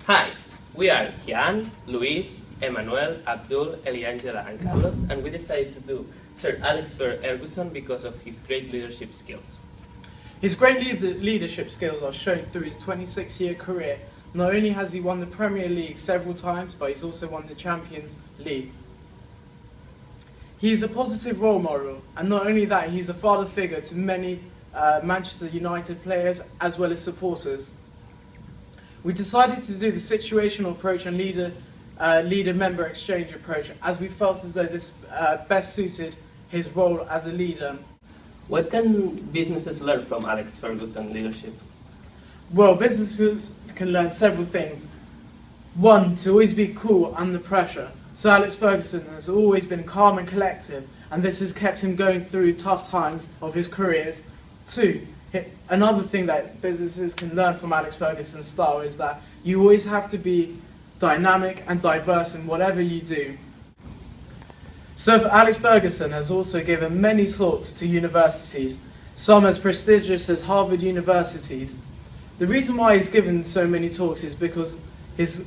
Hi, we are Kian, Luis, Emmanuel, Abdul, Eliangela, and Carlos, and we decided to do Sir Alex Ferguson because of his great leadership skills. His great leadership skills are shown through his 26-year career. Not only has he won the Premier League several times, but he's also won the Champions League. He is a positive role model, and not only that, he's a father figure to many Manchester United players as well as supporters. We decided to do the situational approach and leader-member exchange approach, as we felt as though this best suited his role as a leader. What can businesses learn from Alex Ferguson leadership? Well, businesses can learn several things. One, to always be cool under pressure. So Alex Ferguson has always been calm and collective, and this has kept him going through tough times of his careers. Two, another thing that businesses can learn from Alex Ferguson's style is that you always have to be dynamic and diverse in whatever you do. So Alex Ferguson has also given many talks to universities, some as prestigious as Harvard universities. The reason why he's given so many talks is because his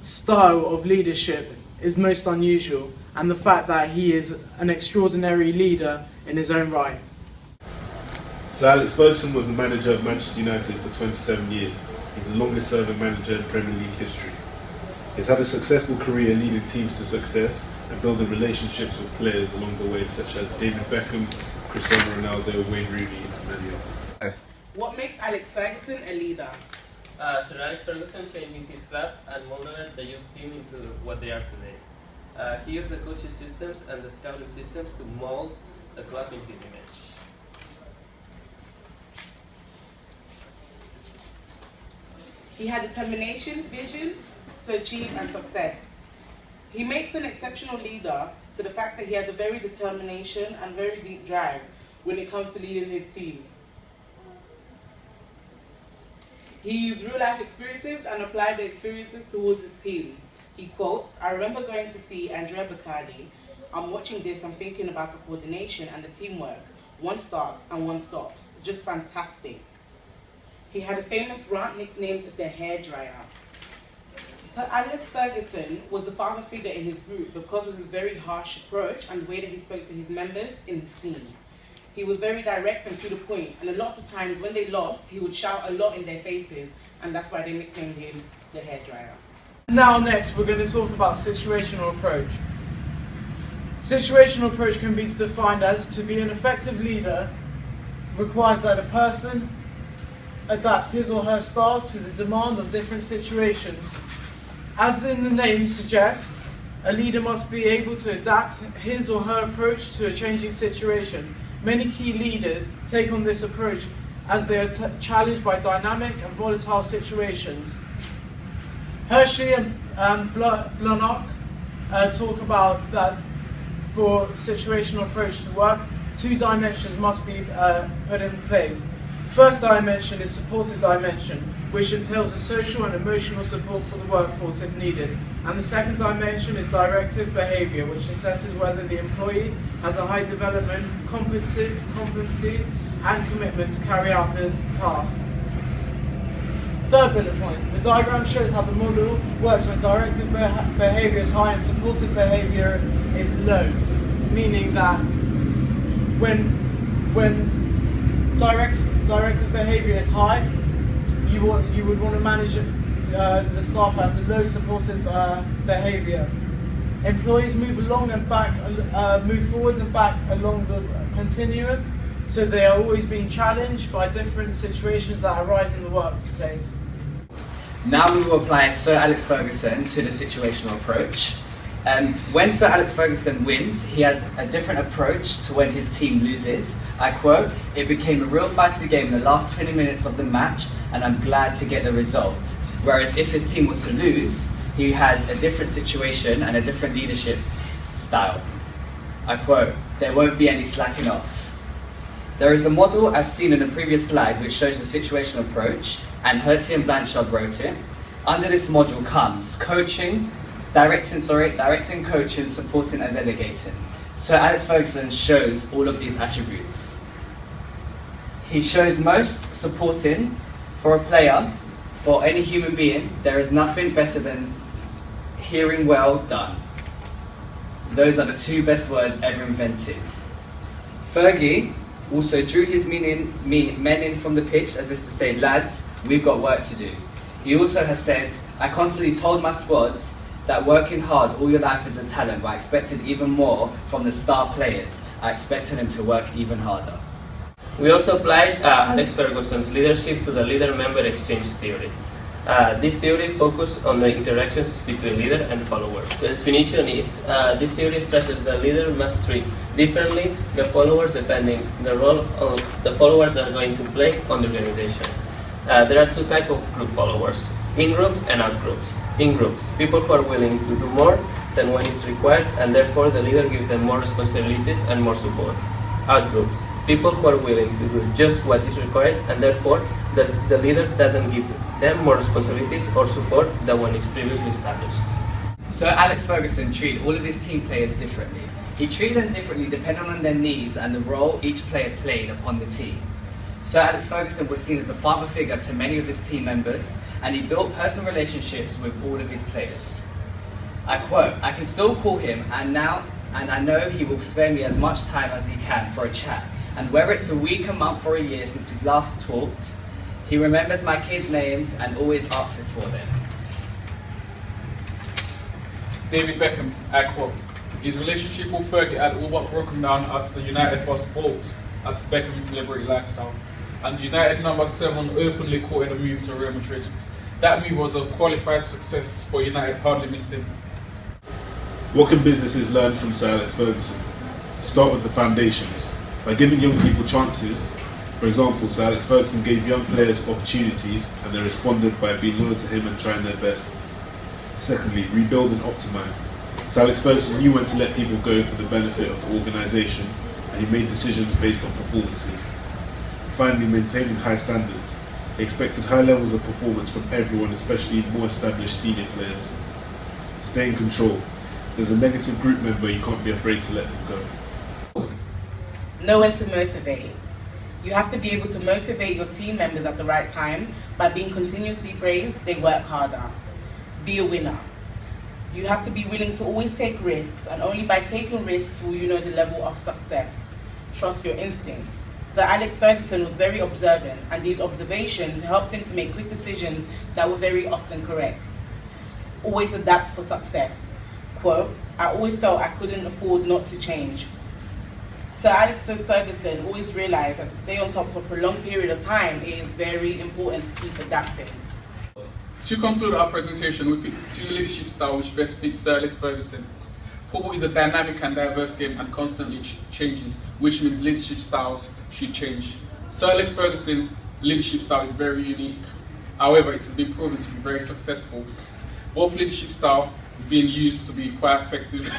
style of leadership is most unusual, and the fact that he is an extraordinary leader in his own right. Sir Alex Ferguson was the manager of Manchester United for 27 years. He's the longest serving manager in Premier League history. He's had a successful career leading teams to success and building relationships with players along the way, such as David Beckham, Cristiano Ronaldo, Wayne Rooney, and many others. What makes Alex Ferguson a leader? Sir Alex Ferguson changing his club and molded the youth team into what they are today. He used the coaching systems and the scouting systems to mold the club in his image. He had determination, vision to achieve and success. He makes an exceptional leader to the fact that he has a very determination and very deep drive when it comes to leading his team. He used real life experiences and applied the experiences towards his team. He quotes, "I remember going to see Andrea Bacardi. I'm watching this, I'm thinking about the coordination and the teamwork. One starts and one stops. Just fantastic." He had a famous rant nicknamed the hairdryer. Sir Alex Ferguson was the father figure in his group because of his very harsh approach and the way that he spoke to his members in his team. He was very direct and to the point, and a lot of the times when they lost, he would shout a lot in their faces, and that's why they nicknamed him the hairdryer. Now next we're going to talk about situational approach. Situational approach can be defined as to be an effective leader requires that a person adapts his or her style to the demand of different situations. As in the name suggests, a leader must be able to adapt his or her approach to a changing situation. Many key leaders take on this approach as they are challenged by dynamic and volatile situations. Hershey and Blanock talk about that for situational approach to work, two dimensions must be put in place. First dimension is supportive dimension, which entails a social and emotional support for the workforce if needed. And the second dimension is directive behaviour, which assesses whether the employee has a high development, competency and commitment to carry out this task. Third bullet point, the diagram shows how the model works when directive behaviour is high and supportive behaviour is low, meaning that when directive behaviour is high, you would want to manage the staff as a low supportive behaviour. Employees move along and back, move forwards and back along the continuum, so they are always being challenged by different situations that arise in the workplace. Now we will apply Sir Alex Ferguson to the situational approach. When Sir Alex Ferguson wins, he has a different approach to when his team loses. I quote, "It became a real feisty game in the last 20 minutes of the match, and I'm glad to get the result." Whereas if his team was to lose, he has a different situation and a different leadership style. I quote, "There won't be any slacking off." There is a model as seen in the previous slide which shows the situational approach, and Hertz and Blanchard wrote it. Under this module comes directing, coaching, supporting and delegating. So Alex Ferguson shows all of these attributes. He shows most supporting for a player For any human being, there is nothing better than hearing well done. Those are the two best words ever invented. Fergie also drew his men in from the pitch as if to say, lads, we've got work to do. He also has said, I constantly told my squad that working hard all your life is a talent, but I expected even more from the star players. I expected them to work even harder. We also applied Alex Ferguson's leadership to the leader-member exchange theory. This theory focuses on the interactions between leader and followers. The definition is, this theory stresses the leader must treat differently the followers depending the role of the followers are going to play on the organization. There are two types of group followers, in-groups and out-groups. In-groups, people who are willing to do more than when it's required, and therefore the leader gives them more responsibilities and more support. Out-groups, people who are willing to do just what is required, and therefore the leader doesn't give them more responsibilities or support than when it's previously established. Sir Alex Ferguson treated all of his team players differently. He treated them differently depending on their needs and the role each player played upon the team. Sir Alex Ferguson was seen as a father figure to many of his team members, and he built personal relationships with all of his players. I quote, I can still call him and I know he will spare me as much time as he can for a chat. And whether it's a week, a month or a year since we've last talked, he remembers my kids' names and always asks for them. David Beckham, I quote, his relationship with Fergie had all but broken down as the United boss balked at Beckham's celebrity lifestyle, and United number 7 openly courted a move to Real Madrid. That move was a qualified success, but United hardly missed him. What can businesses learn from Sir Alex Ferguson? Start with the foundations. By giving young people chances, for example, Sir Alex Ferguson gave young players opportunities and they responded by being loyal to him and trying their best. Secondly, rebuild and optimise. Sir Alex Ferguson knew when to let people go for the benefit of the organisation, and he made decisions based on performances. Finally, maintaining high standards. He expected high levels of performance from everyone, especially more established senior players. Stay in control. If there's a negative group member, you can't be afraid to let them go. Know when to motivate. You have to be able to motivate your team members at the right time by being continuously praised. They work harder. Be a winner. You have to be willing to always take risks, and only by taking risks will you know the level of success. Trust your instincts. Sir Alex Ferguson was very observant, and these observations helped him to make quick decisions that were very often correct. Always adapt for success. Quote, I always felt I couldn't afford not to change. Sir Alex Ferguson always realized that to stay on top for a prolonged period of time, it is very important to keep adapting. To conclude our presentation, we picked 2 leadership styles which best fit Sir Alex Ferguson. Football is a dynamic and diverse game and constantly changes, which means leadership styles should change. Sir Alex Ferguson's leadership style is very unique. However, it has been proven to be very successful. Both leadership style is being used to be quite effective.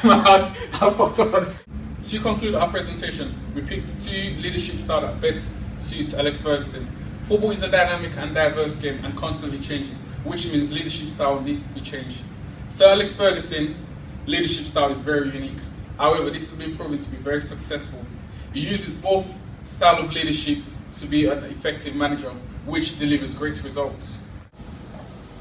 To conclude our presentation, we picked 2 leadership styles that best suits Alex Ferguson. Football is a dynamic and diverse game and constantly changes, which means leadership style needs to be changed. Sir Alex Ferguson's leadership style is very unique. However, this has been proven to be very successful. He uses both styles of leadership to be an effective manager, which delivers great results.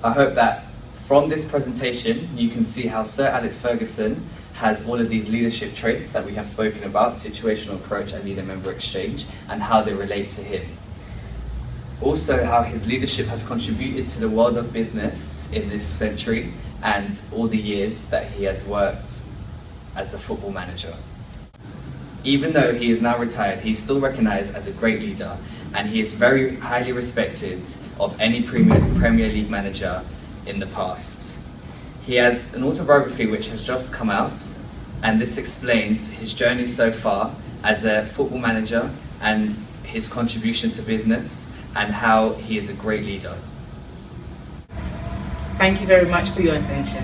I hope that from this presentation you can see how Sir Alex Ferguson has all of these leadership traits that we have spoken about, situational approach and leader-member exchange, and how they relate to him. Also, how his leadership has contributed to the world of business in this century and all the years that he has worked as a football manager. Even though he is now retired, he is still recognised as a great leader, and he is very highly respected of any Premier League manager in the past. He has an autobiography which has just come out, and this explains his journey so far as a football manager and his contribution to business, and how he is a great leader. Thank you very much for your attention.